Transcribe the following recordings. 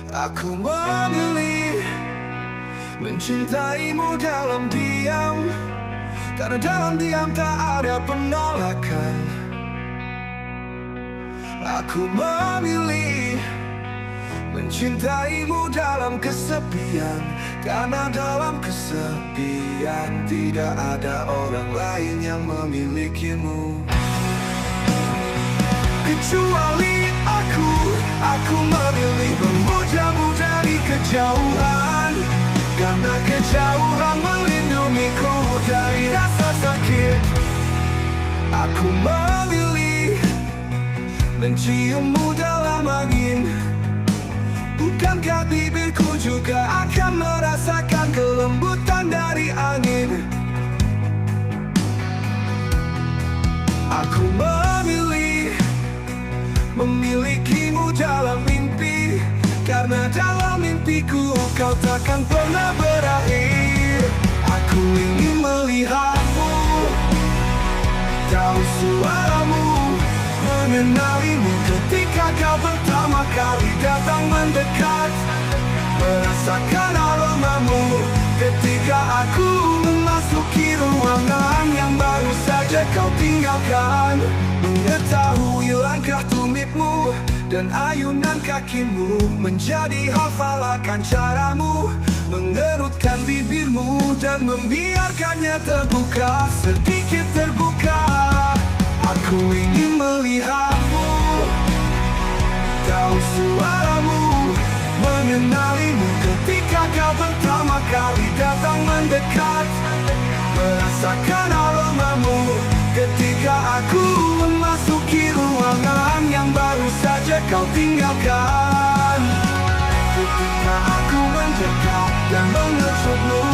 Aku memilih mencintaimu dalam diam, karena dalam diam tak ada penolakan. Aku memilih mencintaimu dalam kesepian, karena dalam kesepian tidak ada orang lain yang memilikimu. Kecuali aku memilih memujamu dari kejauhan, karena kejauhan melindungiku dari rasa sakit. Aku memilih menciummu dalam angin, bukankah bibirku juga akan merasakan kelembutan dari angin? Aku memilih memilikimu dalam mimpi, karena dalam mimpiku kau takkan pernah berakhir. Aku ingin melihatmu, tahu suaramu, mengenalimu ketika kau pertama kali datang mendekat, merasakan aromamu ketika aku memasuki ruangan yang baru saja kau tinggalkan. Mengetahui langkah tumitmu dan ayunan kakimu menjadi hafalakan caramu, mengerutkan bibirmu dan membiarkannya terbuka, sedikit terbuka. Aku ingin melihatmu, tahu suaramu, mengenalimu ketika kau pertama kali datang mendekat, merasakan aromamu ketika aku memasuki ruangan yang baru saja kau tinggalkan. Ketika aku mendekat dan mengecupmu,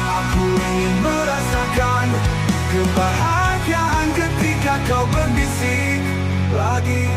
aku ingin merasakan kebahagiaan ketika kau berbisik lagi.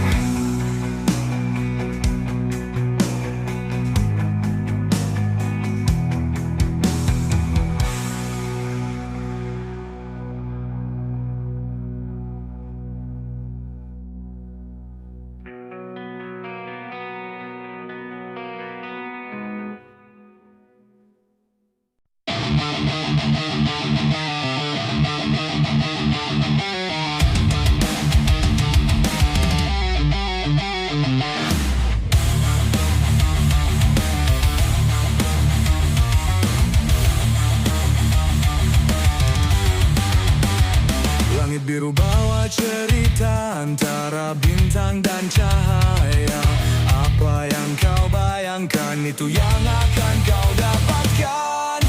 Langit biru bawa cerita antara bintang dan cahaya. Apa yang kau bayangkan itu yang akan kau dapatkan.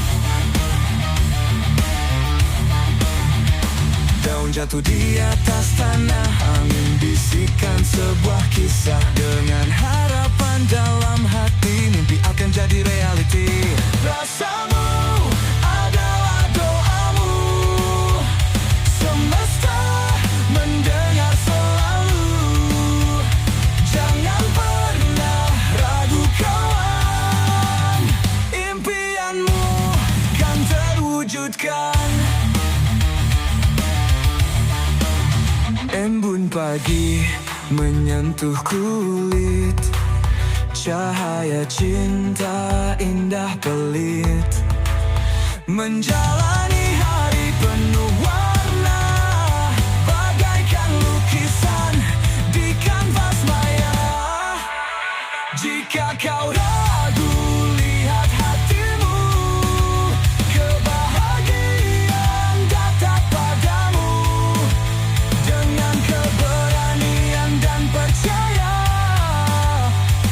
Daun jatuh di atas tanah, angin bisikan sebuah kisah. Dengan harapan dalam hati, mimpi akan jadi reality. Rasamu adalah doamu, semesta mendengar selalu. Jangan pernah ragu kawan, impianmu kan terwujudkan. Embun pagi menyentuh kulit, cahaya cinta indah pelit, menjalani hari penuh warna, bagaikan lukisan di kanvas maya. Jika kau ragu, lihat hatimu, kebahagiaan datang padamu. Dengan keberanian dan percaya,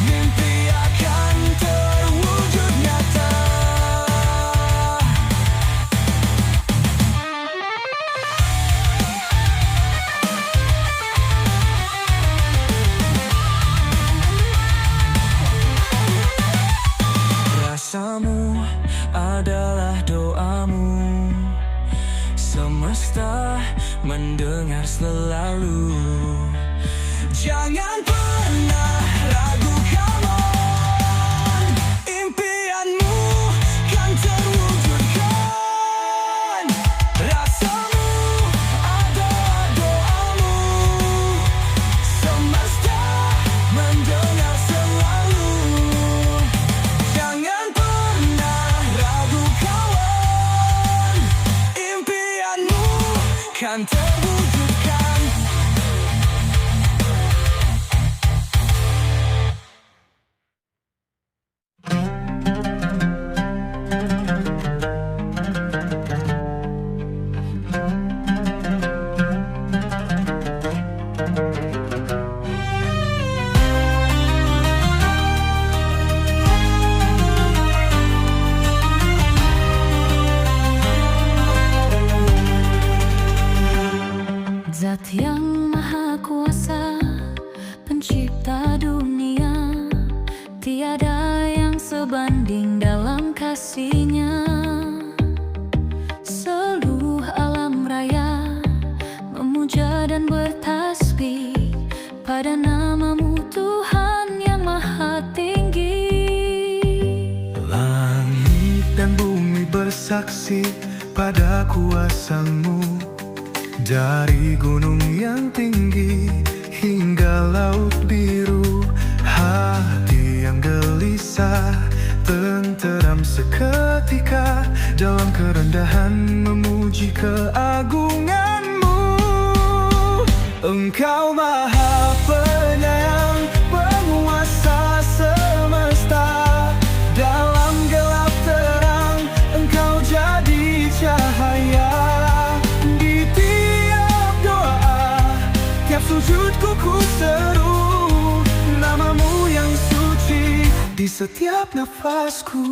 mimpi akan terwujud nyata. Rasamu adalah doamu, semesta mendengar selalu. Jangan pernah ragu kawan, impianmu kan terwujudkan. Rasamu adalah doamu, semesta mendengar selalu. Zat yang maha kuasa, pencipta dunia, tiada yang sebanding dalam kasih-Nya. Seluruh alam raya memuja dan bertasbih pada nama-Mu Tuhan yang maha tinggi. Langit dan bumi bersaksi pada kuasa-Mu. Dari gunung yang tinggi hingga laut biru, hati yang gelisah tenteram seketika dalam kerendahan memuji keagungan-Mu. Engkau maha penyayang, penguasa semesta. Dalam gelap terang, Engkau jadi cahaya. Sujudku ku seru nama-Mu yang suci di setiap nafasku.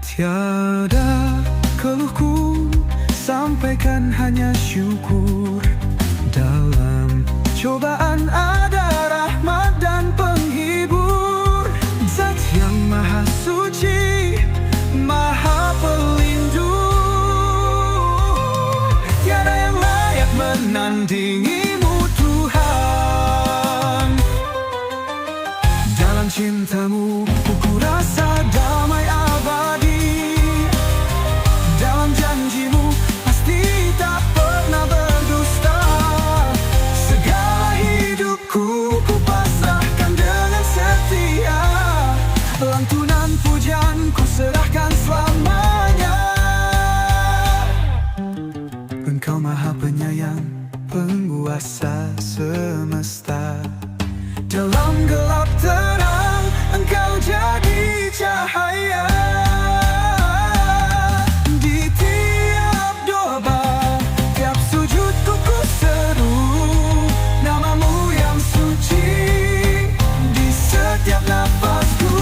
Tiada keluhku, sampaikan hanya syukur. Dalam cobaan ada rahmat dan penghibur. Zat yang maha suci, maha pelindung, tiada yang layak menandingi-Mu Tuhan. Dalam cinta-Mu ku rasa damai abadi. Dalam janji-Mu pasti tak pernah berdusta. Segala hidupku ku pasrahkan dengan setia. Lantunan pujian ku serahkan selamanya. Engkau maha penyayang, penguasa semesta. Dalam gelap terang, Engkau jadi cahaya. Di tiap doa, tiap sujudku ku seru nama-Mu yang suci di setiap nafasku.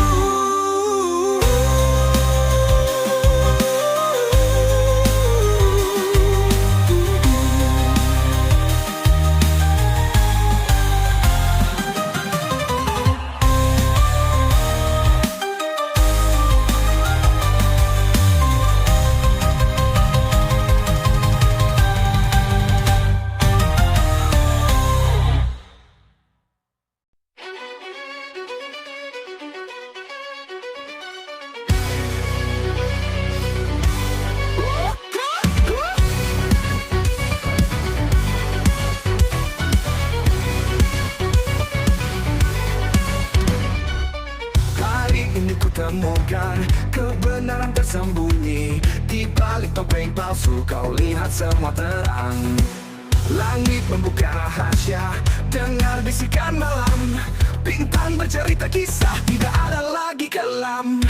Temukan kebenaran tersembunyi di balik topeng palsu. Kau lihat semua terang. Langit membuka rahasia, dengar bisikan malam. Bintang bercerita kisah, tidak ada lagi kelam.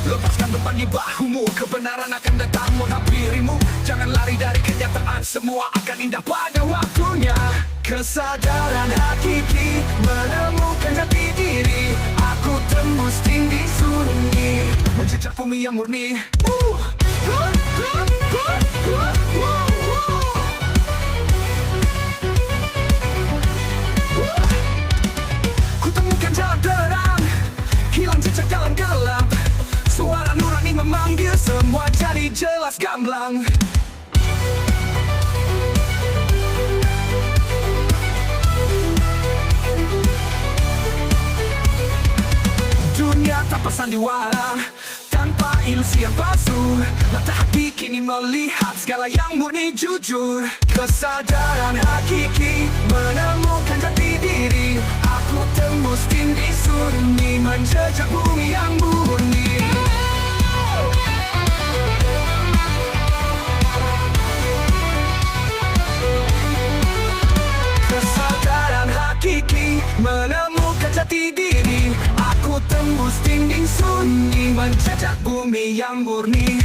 Lepaskan beban di bahumu, kebenaran akan datang menghampirimu. Jangan lari dari kenyataan, semua akan indah pada waktunya. Kesadaran hakiki menemukan jati diri. Aku tembus tinggi sunyi, menjejak bumi yang murni. Ku temukan jalan terang, hilang jejak dalam gelap. Suara nurani memanggil, semua jadi jelas gamblang. Dunia tanpa sandiwara, tanpa ilusi yang palsu. Mata hati kini melihat segala yang murni jujur. Kesadaran hakiki menemukan jati diri. Aku tembus tinggi sunyi, menjejak bumi yang murni. Kesadaran hakiki menemukan jati diri. berdiri. Aku tembus dinding sunyi, menjejak bumi yang murni.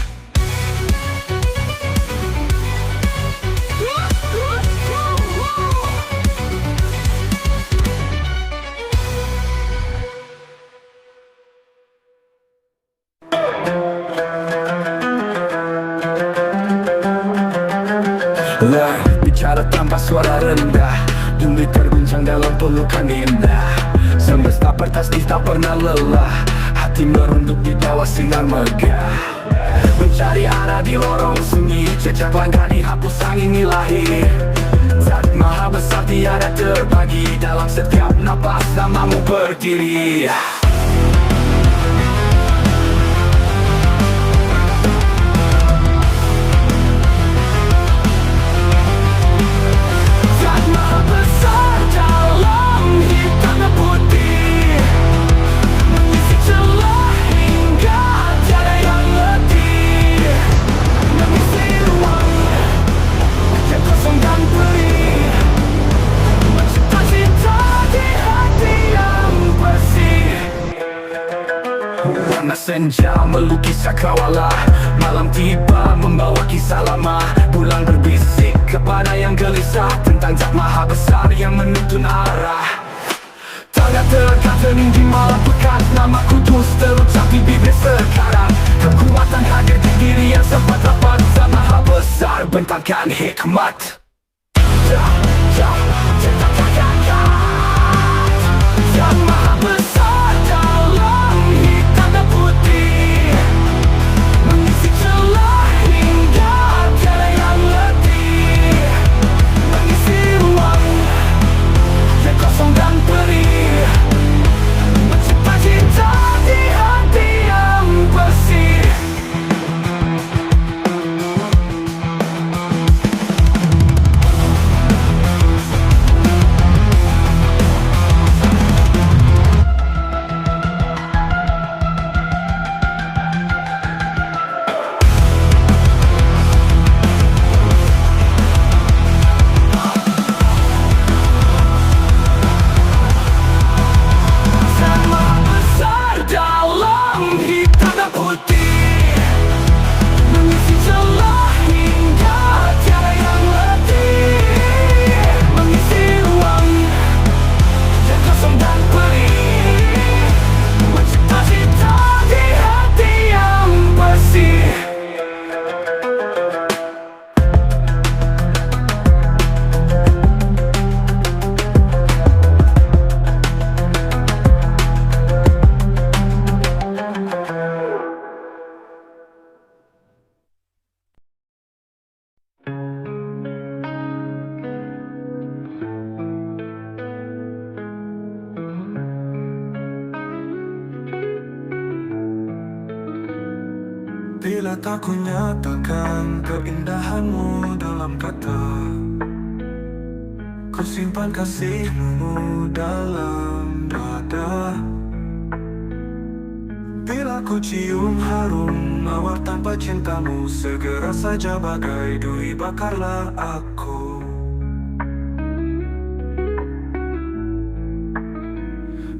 Lah, bicara tanpa suara rendah, bumi terguncang dalam pelukan indah. Semesta bertasbih tak pernah lelah, hati merunduk di bawah sinar megah. Mencari arah di lorong sunyi, jejak langkah dihapus angin ilahi. Zat maha besar tiada terbagi, dalam setiap napas namamu berdiri. Warna senja melukis cakrawala, malam tiba membawa kisah lama. Bulan berbisik kepada yang gelisah tentang zat maha besar yang menuntun arah. Tanda tegak hening di malam pekat, nama kudus terucap di bibir sekarang. Kekuatan hadir di diri yang sempat rapat, zat maha besar bentangkan hikmat. Zat maha besar dalam hitam dan putih, mengisi celah hingga tiada yang letih, mengisi ruang yang kosong dan perih, mencipta cinta di hati yang bersih. Bila tak ku nyatakan keindahanmu dalam kata, ku simpan kasihmu dalam dada. Bila ku cium harum mawar tanpa cintamu, segera saja bagai duri bakarlah aku.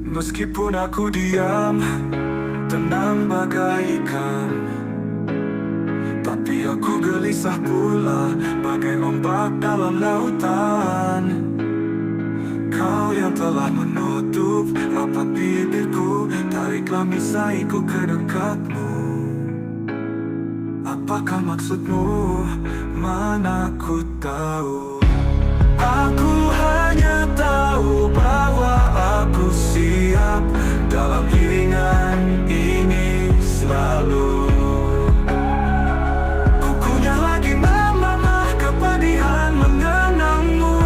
Meskipun aku diam, tenang bagaikan, tapi aku gelisah pula bagai ombak dalam lautan. Kau yang telah menutup rapat bibirku, tariklah misaiku ke dekatmu. Apakah maksudmu? Mana ku tahu. Aku hanya tahu bahwa aku siap dalam iringan ini selalu. Kukunyah lagi mama kepedihan mengenangmu.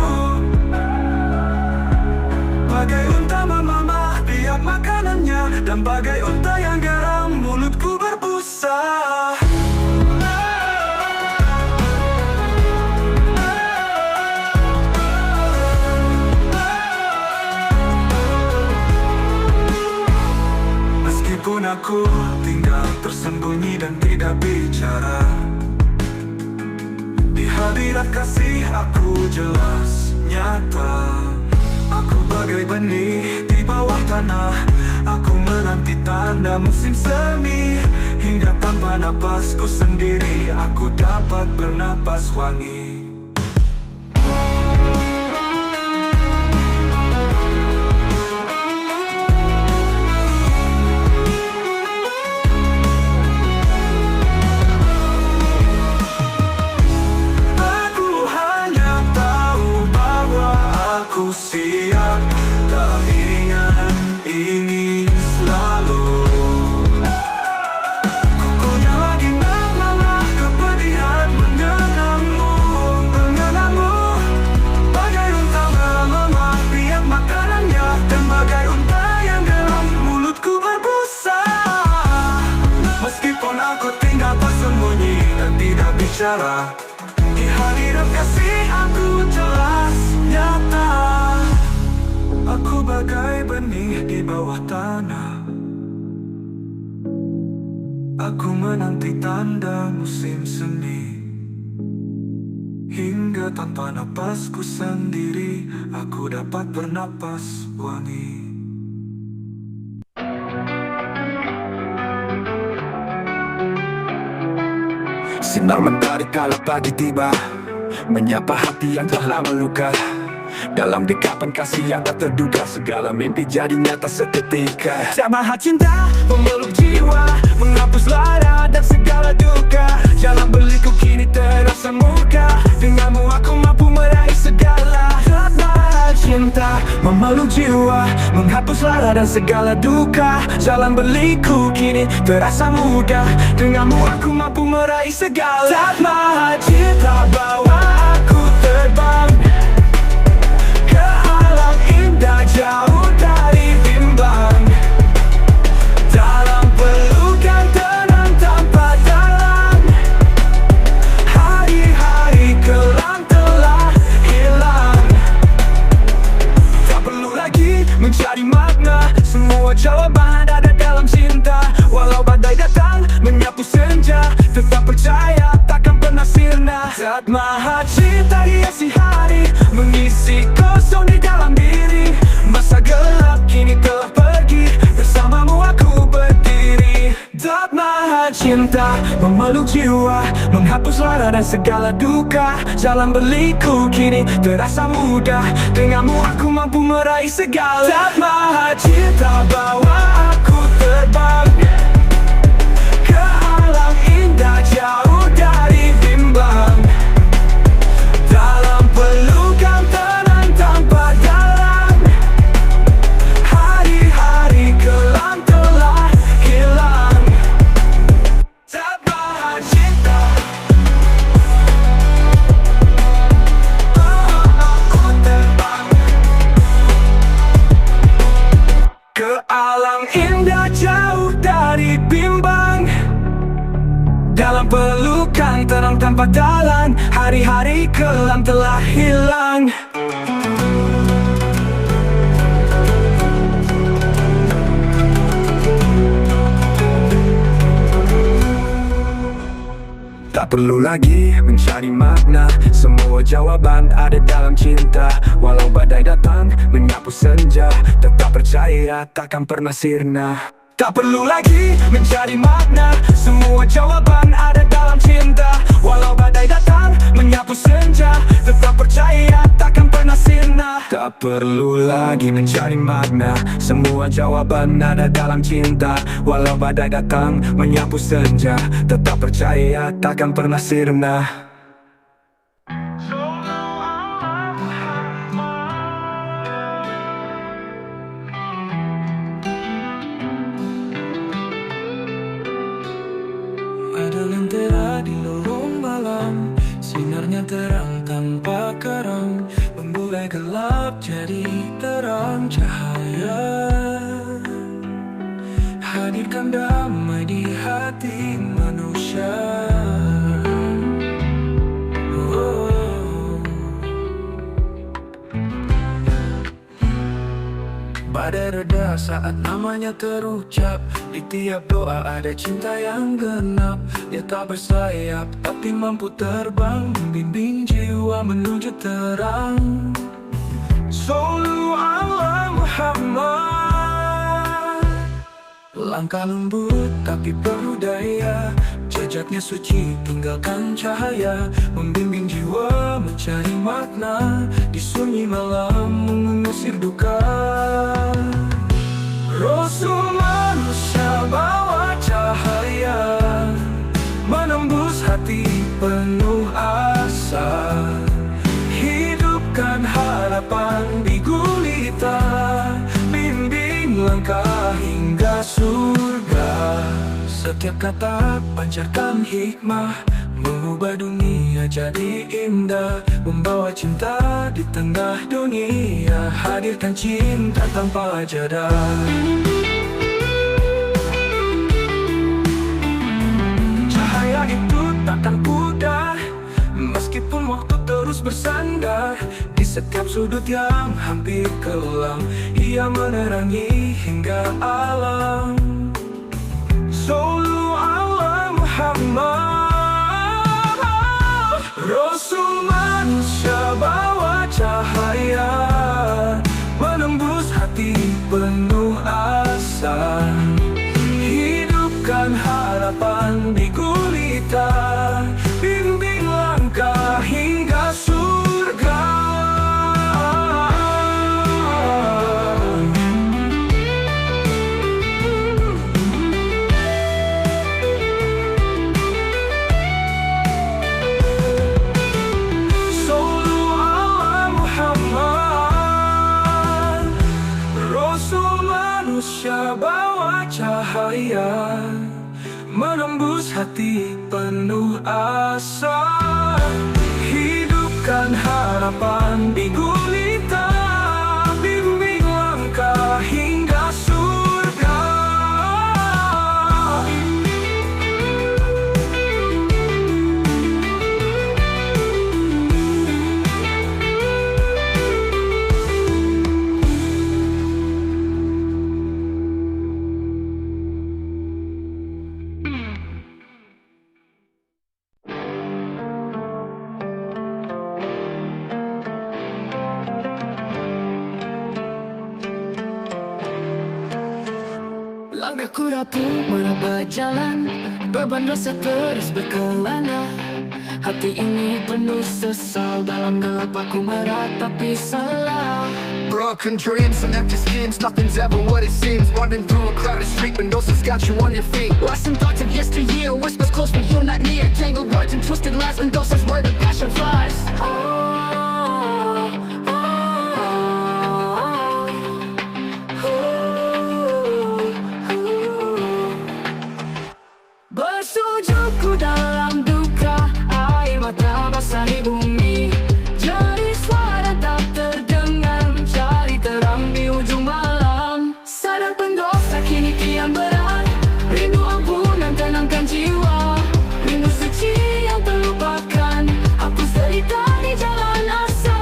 Bagai unta mama lihat makanannya, dan bagai unta yang garam mulutku berbusa. Meskipun aku tinggal tersembunyi dan tidak bicara, di hadirat kasih aku jelas nyata. Aku bagai benih di bawah tanah. Aku menanti tanda musim semi. Hingga tanpa napasku sendiri aku dapat bernapas wangi. Aku siap, keinginan ini selalu. Kukunya lagi malah kepedihan mengenangmu. Bagai unta melemah biak makanannya, dan bagai unta yang dalam mulutku berbusa. Meskipun aku tinggal bersembunyi dan tidak bicara, di hadirat kasih aku jelas nyata. Aku bagai benih di bawah tanah. Aku menanti tanda musim semi. Hingga tanpa napasku sendiri aku dapat bernapas wangi. Sinar mentari kala pagi tiba, menyapa hati yang telah meluka. Dalam dekapan kasih yang tak terduga, segala mimpi jadi nyata seketika. Jamaah cinta memeluk jiwa, menghapus lara dan segala duka. Jalan beliku kini terasa mudah, denganmu aku mampu meraih segala. Jamaah cinta memeluk jiwa, menghapus lara dan segala duka. Jalan beliku kini terasa mudah, denganmu aku mampu meraih segala. Jamaah cinta bawa aku terbang ke alam indah jauh dari bimbang. Dalam pelukan tenang tanpa dalang, hari-hari kelam telah hilang. Tak perlu lagi mencari makna, semua jawaban ada dalam cinta. Walau badai datang menyapu senja, tetap percaya takkan pernah sirna. Zat maha cinta hiasi hari, mengisi kosong di dalam diri. Masa gelap kini telah pergi, bersamamu aku berdiri. Zat maha cinta memeluk jiwa, menghapus lara dan segala duka. Jalan beliku kini terasa mudah, denganmu aku mampu meraih segala. Zat maha cinta bawa aku terbang ke alam indah jauh dari bimbang. Dalam pelukan tenang tanpa dalang, hari-hari kelam telah hilang. Tak maha cinta, aku terbang ke alam indah jauh dari bimbang. Dalam pelukan tenang tanpa dalan, hari-hari kelam telah hilang. Tak perlu lagi mencari makna, semua jawaban ada dalam cinta. Walau badai datang menyapu senja, tetap percaya takkan pernah sirna. Tak perlu lagi mencari makna, semua jawaban ada dalam cinta. Walau badai datang menyapu senja, tetap percaya takkan pernah sirna. Tak perlu lagi mencari makna, semua jawaban ada dalam cinta. Walau badai datang menyapu senja, tetap percaya takkan pernah sirna. Ada lentera di lorong malam, sinarnya terang tanpa kerang, membulai gelap jadi terang cahaya. Hadirkan damai di hati manusia. Badai reda saat namanya terucap, di tiap doa ada cinta yang genap. Dia tak bersayap tapi mampu terbang, membimbing jiwa menuju terang. Sallu ala Muhammad. Langkah lembut tapi penuh daya, jejaknya suci tinggalkan cahaya, membimbing jiwa mencari makna, di sunyi malam mengusir duka. Rasul manusia bawa cahaya, menembus hati penuh asa, hidupkan harapan di gulita, bimbing langkah hingga surga. Setiap kata pancarkan hikmah, mengubah dunia jadi indah, membawa cinta di tengah dunia, hadirkan cinta tanpa jeda. Cahaya itu takkan pudar, meskipun waktu terus bersandar, di setiap sudut yang hampir kelam, ia menerangi hingga alam. Sallu ala Muhammad. Rasul manusia bawa cahaya, menembus hati penuh asa, hidupkan harapan di gulita, bimbing langkah hingga surga. Manusia bawa cahaya, menembus hati penuh asa, hidupkan harapan di gulita, bimbing langkah hingga surga. Langkahku rapuh meraba jalan, beban rasa terus berkelana. Hati ini penuh sesal, dalam gelap aku meratapi salah. Broken dreams and empty schemes, nothing's ever what it seems. Running through a crowded street, windows has got you on your feet. Lost in thoughts of yesteryear, whispers close but you're not near. Tangled words and twisted lies, windows is where the passion flies. Bersujudku dalam duka, air mata basahi bumi, jadi suara tak terdengar, mencari terang di ujung malam. Sadar pendosa kini kian berat, rindu ampunan tenangkan jiwa, rindu suci yang terlupakan, hapus derita di jalan asa.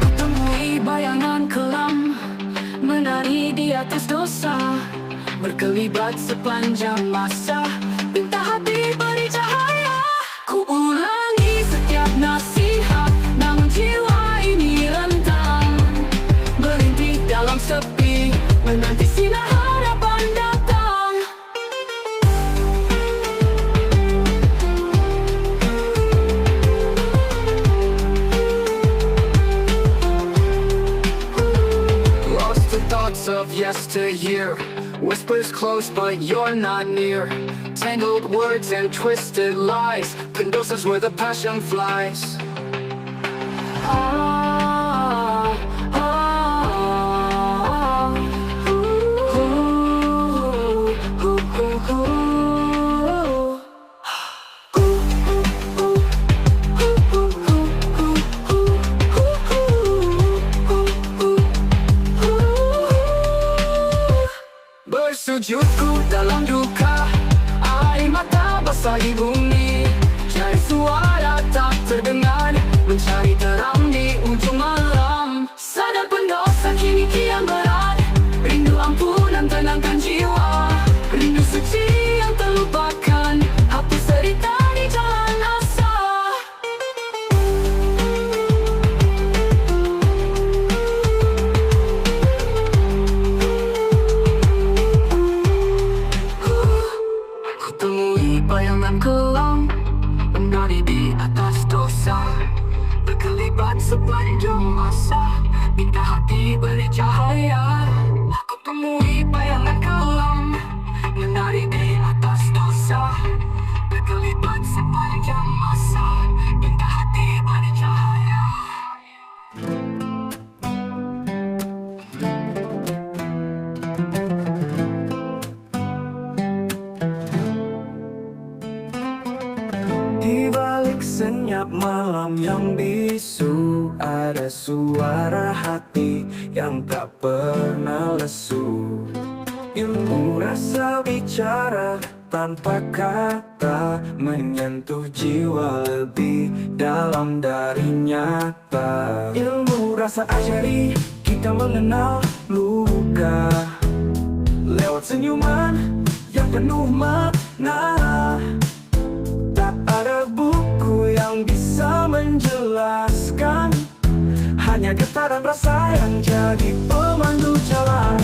Kutemui bayangan kelam, menari di atas dosa, berkelibat sepanjang masa, pinta hati beri cahaya. Ku ulangi setiap nasihat, namun jiwa ini rentang, berhenti dalam sepi, menanti sinar harapan datang. Lost the thoughts of yesteryear, whispers close but you're not near. Tangled words and twisted lies, Pendosa's where the passion flies. Bersujudku dalam duka, air mata basahi bumi, cari suara tak terdengar, mencari terang di ujung malam. Sadar pendosa kini kian berat, rindu ampunan tenangkan jiwa, rindu suci yang terlupakan, hapus derita di jalan asa. malam yang bisu, ada suara hati yang tak pernah lesu. Ilmu rasa bicara tanpa kata, menyentuh jiwa lebih dalam dari nyata. Ilmu rasa ajari kita mengenal luka lewat senyuman yang penuh makna. Tak ada buku yang bisa menjelaskan, hanya getaran rasa yang jadi pemandu jalan.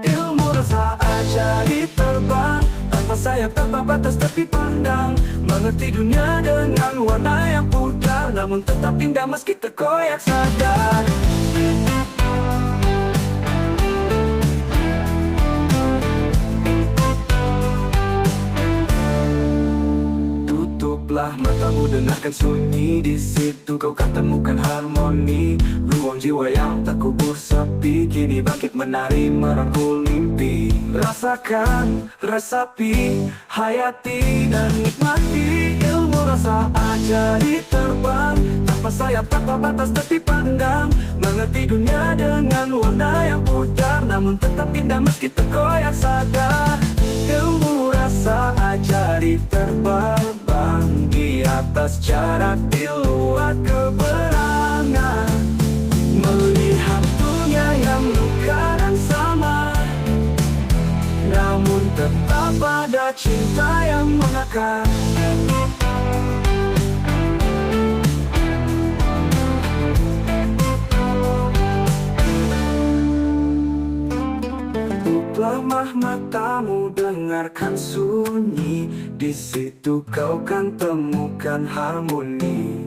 Ilmu rasa ajari terbang tanpa sayap, tanpa batas tepi pandang, mengerti dunia dengan warna yang pudar, namun tetap indah meski terkoyak sadar. Tutuplah matamu, dengarkan sunyi. Di situ kau akan temukan harmoni. Ruang jiwa yang tak kubur sepi, kini bangkit menari merangkul mimpi. Rasakan, resapi, hayati dan nikmati. Ilmu rasa ajari terbang tanpa sayap, tanpa batas tepi pandang, mengerti dunia dengan warna yang pudar, namun tetap indah meski terkoyak sadar. Ilmu rasa ajari terbang di atas jarak, di luar keberangan, melihat dunia yang luka dan sama, namun tetap ada cinta yang mengakar. Lemah matamu, dengarkan sunyi. Di situ kau kan temukan harmoni.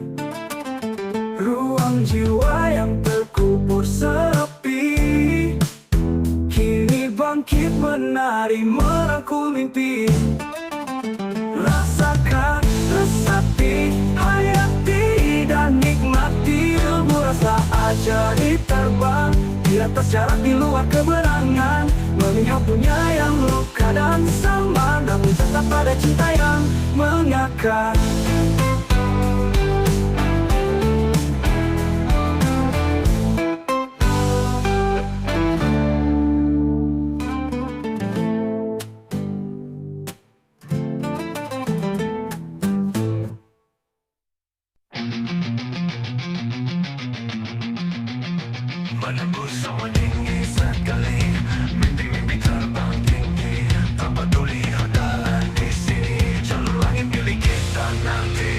Ruang jiwa yang terkubur sepi, kini bangkit menari merangkul mimpi. Rasakan, resapi, hayati dan nikmati. Ilmu rasa ajari terbang di atas jarak, di luar keberangan, melihat dunia yang luka dan sama, namun tetap ada cinta yang mengakar. Menembus awan tinggi sekali, mimpi-mimpi terbang tinggi, tak peduli andalan di sini, jalur langit milik kita nanti.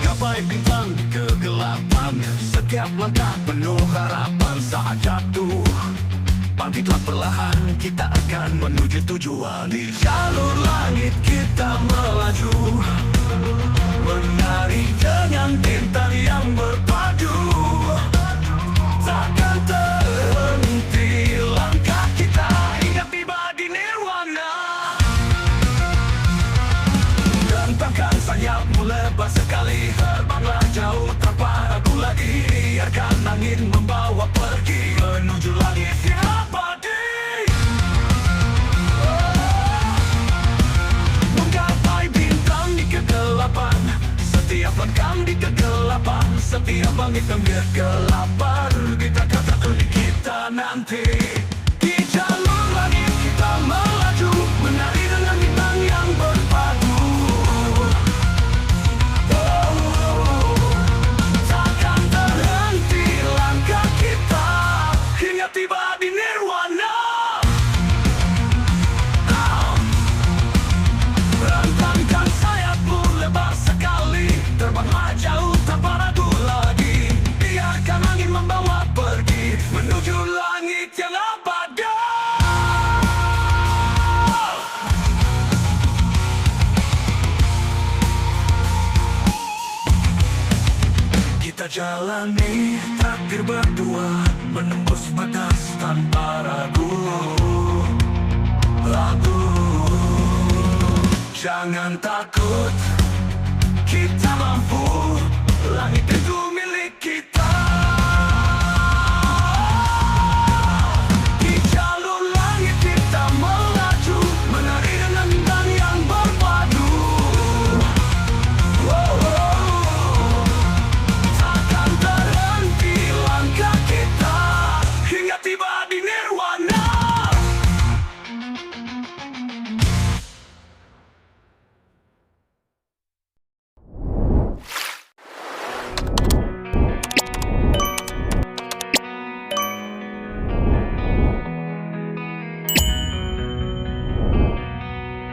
Gapai bintang di kegelapan, setiap langkah penuh harapan. Saat jatuh, bangkitlah perlahan, kita akan menuju tujuan. Di jalur langit kita melaju, menari dengan bintang yang berpadu. Takkan terhenti langkah kita hingga tiba di nirwana. Bentangkan sayapmu lebar sekali, terbanglah jauh tanpa ragu lagi. Biarkan angin membawa pergi menuju langit yang abadi. Menggapai bintang di kegelapan, setiap langkah di kegelapan, setiap bangkit kegelapan, kita kata unik kita nanti. Di jalur langit kita melaju, menari dengan bintang yang berpadu. Tiba di nirwana. Rentangkan sayapmu lebar sekali, terbanglah jauh tanpa ragu lagi. Biarkan angin membawa pergi menuju langit yang abadi. Kita jalani takdir berdua, menembus batas tanpa ragu. Jangan takut, kita mampu. Langit itu milik kita.